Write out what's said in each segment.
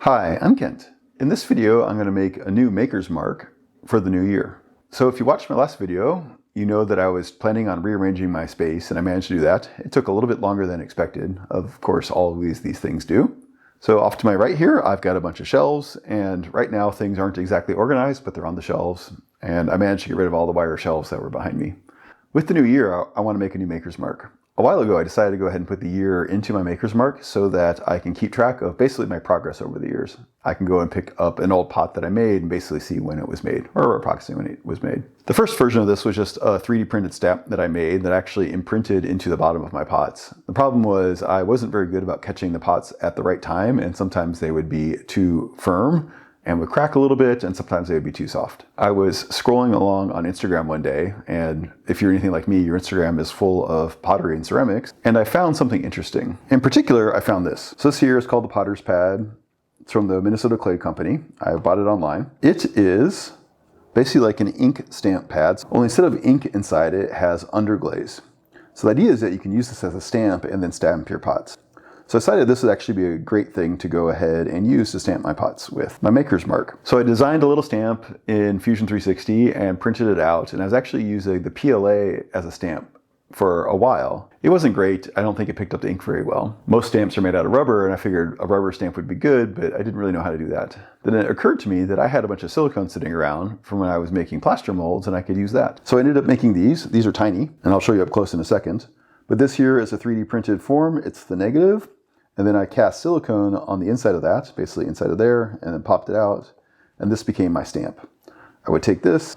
Hi, I'm Kent. In this video, I'm going to make a new maker's mark for the new year. So if you watched my last video, you know that I was planning on rearranging my space, and I managed to do that. It took a little bit longer than expected. Of course, always these things do. So off to my right here, I've got a bunch of shelves, and right now things aren't exactly organized, but they're on the shelves, and I managed to get rid of all the wire shelves that were behind me. With the new year, I want to make a new maker's mark. A while ago, I decided to go ahead and put the year into my maker's mark so that I can keep track of basically my progress over the years. I can go and pick up an old pot that I made and basically see when it was made, or approximately when it was made. The first version of this was just a 3D printed stamp that I made that actually imprinted into the bottom of my pots. The problem was I wasn't very good about catching the pots at the right time, and sometimes they would be too firm and would crack a little bit, and sometimes they would be too soft. I was scrolling along on Instagram one day, and if you're anything like me, your Instagram is full of pottery and ceramics, and I found something interesting. In particular, I found this. So this here is called the Potter's Pad. It's from the Minnesota Clay Company. I bought it online. It is basically like an ink stamp pad, only instead of ink inside it has underglaze. So the idea is that you can use this as a stamp and then stamp your pots. So I decided this would actually be a great thing to go ahead and use to stamp my pots with my maker's mark. So I designed a little stamp in Fusion 360 and printed it out, and I was actually using the PLA as a stamp for a while. It wasn't great. I don't think it picked up the ink very well. Most stamps are made out of rubber, and I figured a rubber stamp would be good, but I didn't really know how to do that. Then it occurred to me that I had a bunch of silicone sitting around from when I was making plaster molds, and I could use that. So I ended up making these. These are tiny, and I'll show you up close in a second. But this here is a 3D printed form. It's the negative. And then I cast silicone on the inside of that, basically inside of there, and then popped it out. And this became my stamp. I would take this,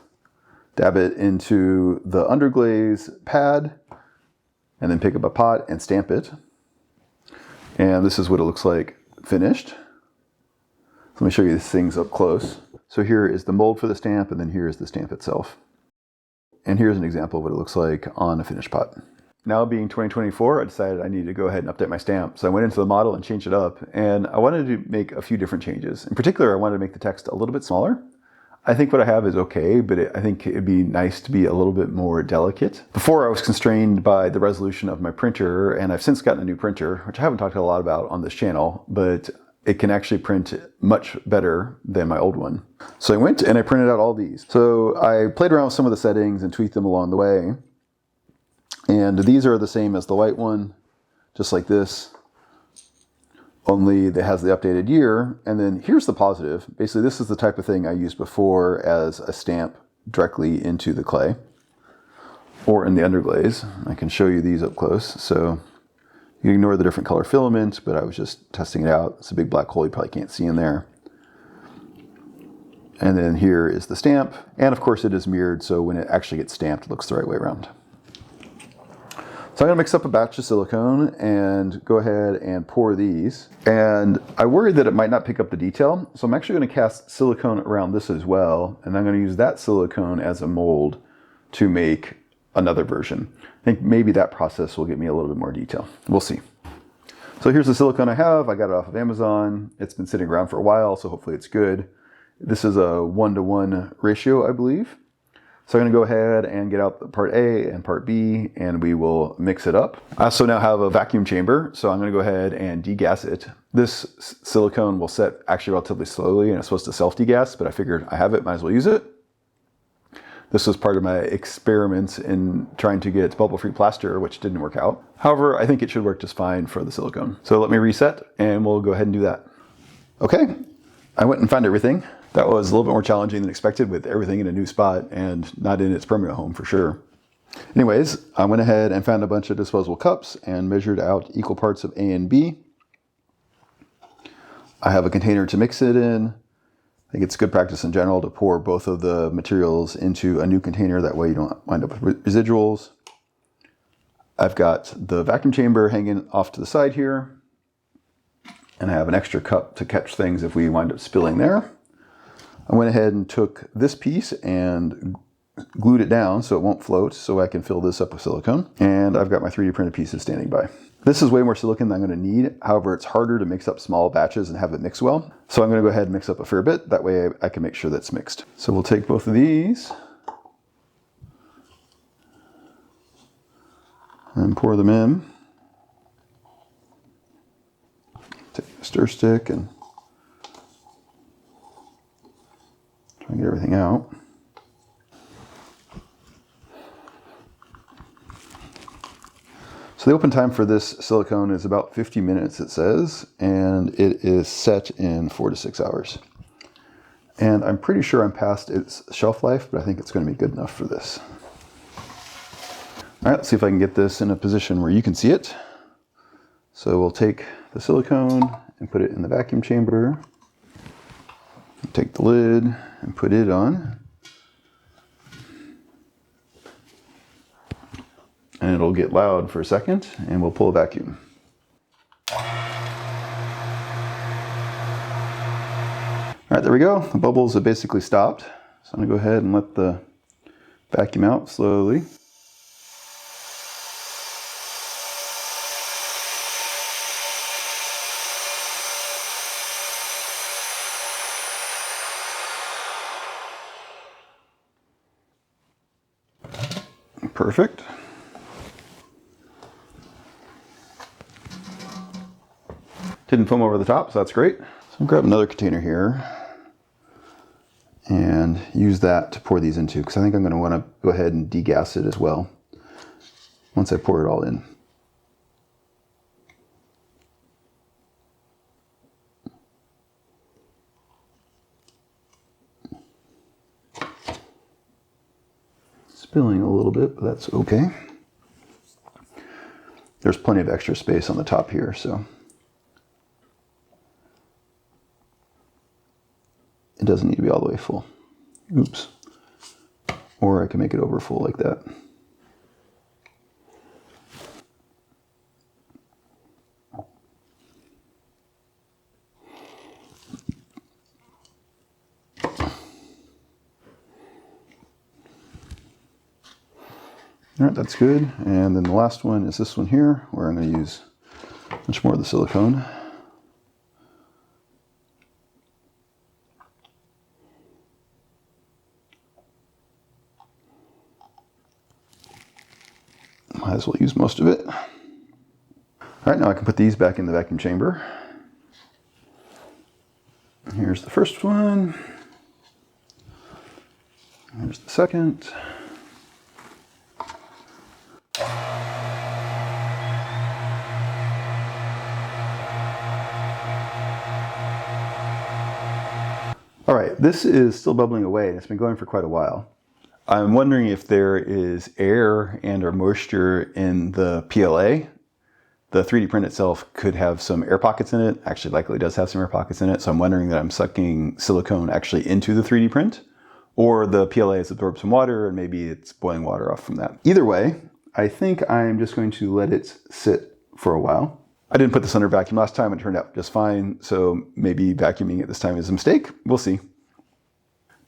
dab it into the underglaze pad, and then pick up a pot and stamp it. And this is what it looks like finished. So let me show you these things up close. So here is the mold for the stamp, and then here is the stamp itself. And here's an example of what it looks like on a finished pot. Now being 2024, I decided I needed to go ahead and update my stamp. So I went into the model and changed it up, and I wanted to make a few different changes. In particular, I wanted to make the text a little bit smaller. I think what I have is okay, but I think it'd be nice to be a little bit more delicate. Before, I was constrained by the resolution of my printer, and I've since gotten a new printer, which I haven't talked a lot about on this channel, but it can actually print much better than my old one. So I went and I printed out all these. So I played around with some of the settings and tweaked them along the way. And these are the same as the white one, just like this, only it has the updated year. And then here's the positive. Basically, this is the type of thing I used before as a stamp directly into the clay or in the underglaze. I can show you these up close. So you ignore the different color filament, but I was just testing it out. It's a big black hole you probably can't see in there. And then here is the stamp. And of course it is mirrored, so when it actually gets stamped, it looks the right way around. So I'm going to mix up a batch of silicone and go ahead and pour these. And I worried that it might not pick up the detail, so I'm actually going to cast silicone around this as well, and I'm going to use that silicone as a mold to make another version. I think maybe that process will get me a little bit more detail. We'll see. So here's the silicone I have. I got it off of Amazon. It's been sitting around for a while, so hopefully it's good. This is a 1-to-1 ratio, I believe. So I'm going to go ahead and get out part A and part B, and we will mix it up. I also now have a vacuum chamber, so I'm going to go ahead and degas it. This silicone will set actually relatively slowly, and it's supposed to self-degas, but I figured I have it, might as well use it. This was part of my experiments in trying to get bubble-free plaster, which didn't work out. However, I think it should work just fine for the silicone. So let me reset, and we'll go ahead and do that. Okay, I went and found everything. That was a little bit more challenging than expected with everything in a new spot and not in its permanent home for sure. Anyways, I went ahead and found a bunch of disposable cups and measured out equal parts of A and B. I have a container to mix it in. I think it's good practice in general to pour both of the materials into a new container. That way you don't wind up with residuals. I've got the vacuum chamber hanging off to the side here. And I have an extra cup to catch things if we wind up spilling there. I went ahead and took this piece and glued it down so it won't float, so I can fill this up with silicone. And I've got my 3D printed pieces standing by. This is way more silicone than I'm going to need. However, it's harder to mix up small batches and have it mix well. So I'm going to go ahead and mix up a fair bit. That way I can make sure that's mixed. So we'll take both of these and pour them in. Take a stir stick and I get everything out. So the open time for this silicone is about 50 minutes, it says, and it is set in 4 to 6 hours. And I'm pretty sure I'm past its shelf life, but I think it's going to be good enough for this. All right, let's see if I can get this in a position where you can see it. So we'll take the silicone and put it in the vacuum chamber. Take the lid and put it on. And it'll get loud for a second, and we'll pull a vacuum. All right, there we go. The bubbles have basically stopped. So I'm gonna go ahead and let the vacuum out slowly. Perfect. Didn't foam over the top, so that's great. So I'll grab another container here and use that to pour these into, because I think I'm going to want to go ahead and degas it as well once I pour it all in. Spilling a little bit, but that's okay. There's plenty of extra space on the top here, so it doesn't need to be all the way full. Oops. Or I can make it over full like that. All right, that's good. And then the last one is this one here, where I'm going to use much more of the silicone. Might as well use most of it. All right, now I can put these back in the vacuum chamber. Here's the first one. Here's the second. All right, this is still bubbling away, and it's been going for quite a while. I'm wondering if there is air and or moisture in the PLA. The 3D print itself could have some air pockets in it. Actually, likely does have some air pockets in it. So I'm wondering that I'm sucking silicone actually into the 3D print, or the PLA has absorbed some water and maybe it's boiling water off from that. Either way, I think I'm just going to let it sit for a while. I didn't put this under vacuum last time and it turned out just fine. So maybe vacuuming it this time is a mistake. We'll see.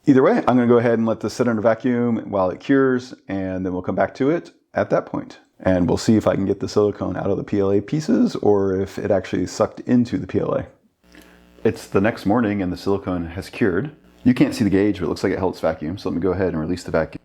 Either way, I'm going to go ahead and let this sit under vacuum while it cures, and then we'll come back to it at that point. And we'll see if I can get the silicone out of the PLA pieces or if it actually sucked into the PLA. It's the next morning and the silicone has cured. You can't see the gauge, but it looks like it held its vacuum. So let me go ahead and release the vacuum.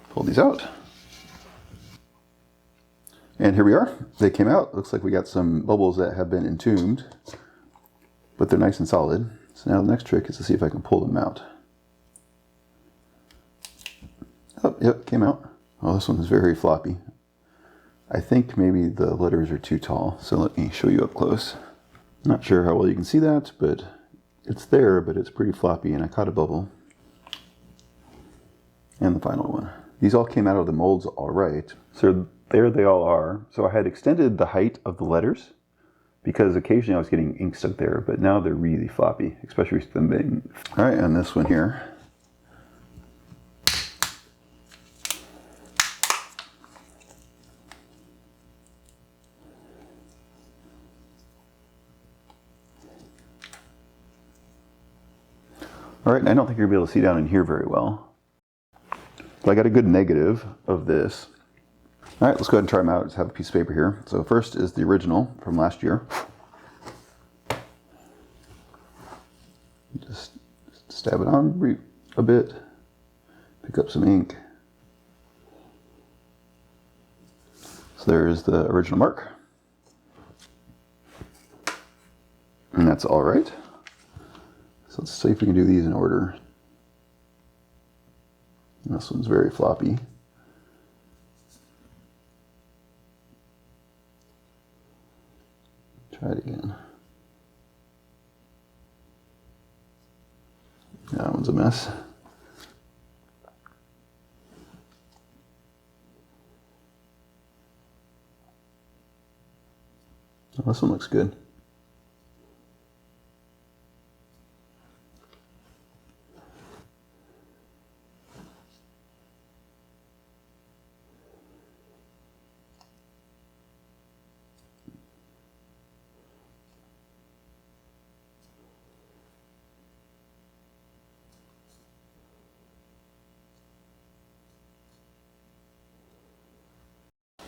Pull these out. And here we are. They came out. Looks like we got some bubbles that have been entombed, but they're nice and solid. So now the next trick is to see if I can pull them out. Oh, yep, came out. Oh, this one is very floppy. I think maybe the letters are too tall, so let me show you up close. Not sure how well you can see that, but it's there, but it's pretty floppy, and I caught a bubble. And the final one. These all came out of the molds all right. So there they all are. So I had extended the height of the letters because occasionally I was getting ink stuck there, but now they're really floppy, especially with them being... All right, and this one here. All right, I don't think you're gonna be able to see down in here very well. But I got a good negative of this. All right, let's go ahead and try them out. Just have a piece of paper here. So first is the original from last year. Just stab it on a bit, pick up some ink. So there's the original mark. And that's all right. So let's see if we can do these in order. And this one's very floppy. Try it again. That one's a mess. Oh, this one looks good.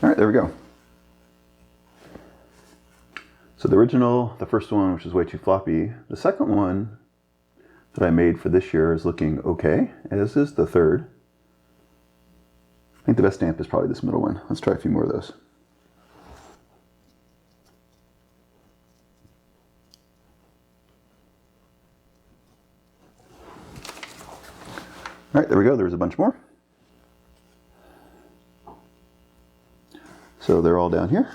All right, there we go. So the original, the first one, which is way too floppy. The second one that I made for this year is looking okay, as is the third. I think the best stamp is probably this middle one. Let's try a few more of those. All right, there we go. There's a bunch more. So they're all down here.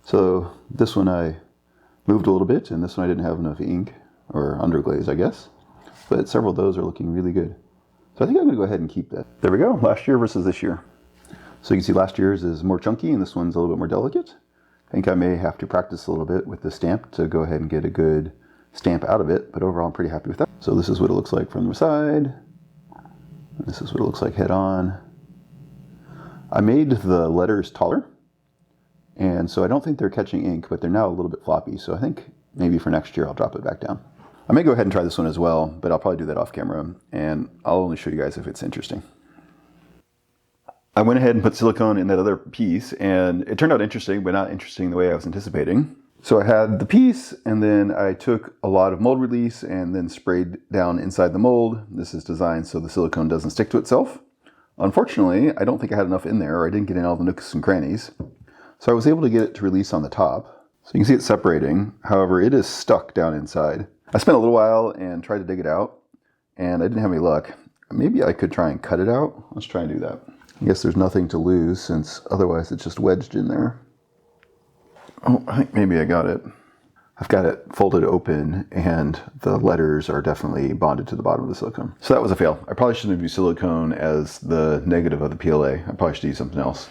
So this one I moved a little bit, and this one I didn't have enough ink, or underglaze, I guess. But several of those are looking really good. So I think I'm going to go ahead and keep that. There we go, last year versus this year. So you can see last year's is more chunky, and this one's a little bit more delicate. I think I may have to practice a little bit with the stamp to go ahead and get a good stamp out of it, but overall I'm pretty happy with that. So this is what it looks like from the side. And this is what it looks like head on. I made the letters taller. And so I don't think they're catching ink, but they're now a little bit floppy. So I think maybe for next year, I'll drop it back down. I may go ahead and try this one as well, but I'll probably do that off camera. And I'll only show you guys if it's interesting. I went ahead and put silicone in that other piece, and it turned out interesting, but not interesting the way I was anticipating. So I had the piece, and then I took a lot of mold release and then sprayed down inside the mold. This is designed so the silicone doesn't stick to itself. Unfortunately, I don't think I had enough in there, or I didn't get in all the nooks and crannies. So I was able to get it to release on the top. So you can see it separating. However, it is stuck down inside. I spent a little while and tried to dig it out, and I didn't have any luck. Maybe I could try and cut it out. Let's try and do that. I guess there's nothing to lose, since otherwise it's just wedged in there. Oh, I think maybe I got it. I've got it folded open, and the letters are definitely bonded to the bottom of the silicone. So that was a fail. I probably shouldn't have used silicone as the negative of the PLA. I probably should use something else.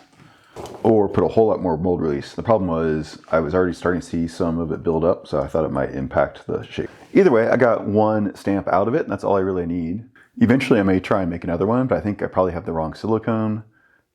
Or put a whole lot more mold release. The problem was I was already starting to see some of it build up, so I thought it might impact the shape. Either way, I got one stamp out of it, and that's all I really need. Eventually I may try and make another one, but I think I probably have the wrong silicone.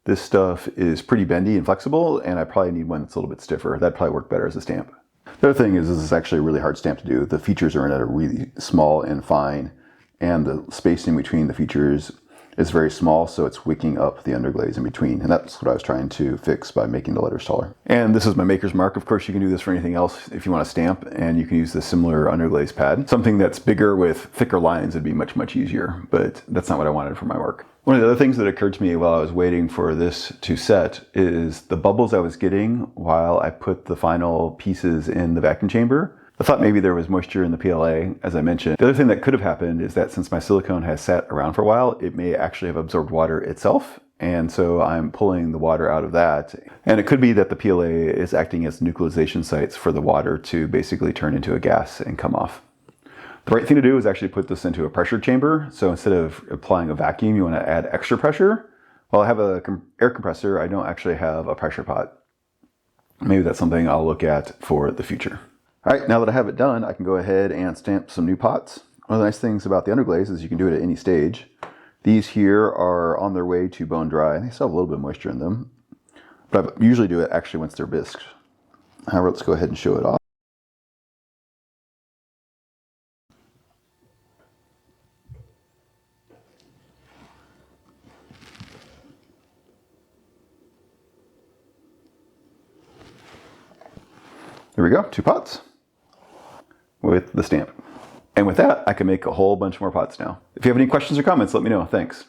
This stuff is pretty bendy and flexible, and I probably need one that's a little bit stiffer. That'd probably work better as a stamp. The other thing is this is actually a really hard stamp to do. The features are in at a really small and fine, and the spacing between the features is very small, so it's wicking up the underglaze in between. And that's what I was trying to fix by making the letters taller. And this is my maker's mark. Of course, you can do this for anything else if you want to stamp, and you can use the similar underglaze pad. Something that's bigger with thicker lines would be much, much easier, but that's not what I wanted for my work. One of the other things that occurred to me while I was waiting for this to set is the bubbles I was getting while I put the final pieces in the vacuum chamber. I thought maybe there was moisture in the PLA, as I mentioned. The other thing that could have happened is that since my silicone has sat around for a while, it may actually have absorbed water itself. And so I'm pulling the water out of that. And it could be that the PLA is acting as neutralization sites for the water to basically turn into a gas and come off. The right thing to do is actually put this into a pressure chamber. So instead of applying a vacuum, you want to add extra pressure. While I have an air compressor, I don't actually have a pressure pot. Maybe that's something I'll look at for the future. All right, now that I have it done, I can go ahead and stamp some new pots. One of the nice things about the underglaze is you can do it at any stage. These here are on their way to bone dry. They still have a little bit of moisture in them, but I usually do it actually once they're bisqued. However, let's go ahead and show it off. There we go, 2 pots with the stamp. And with that, I can make a whole bunch more pots now. If you have any questions or comments, let me know. Thanks.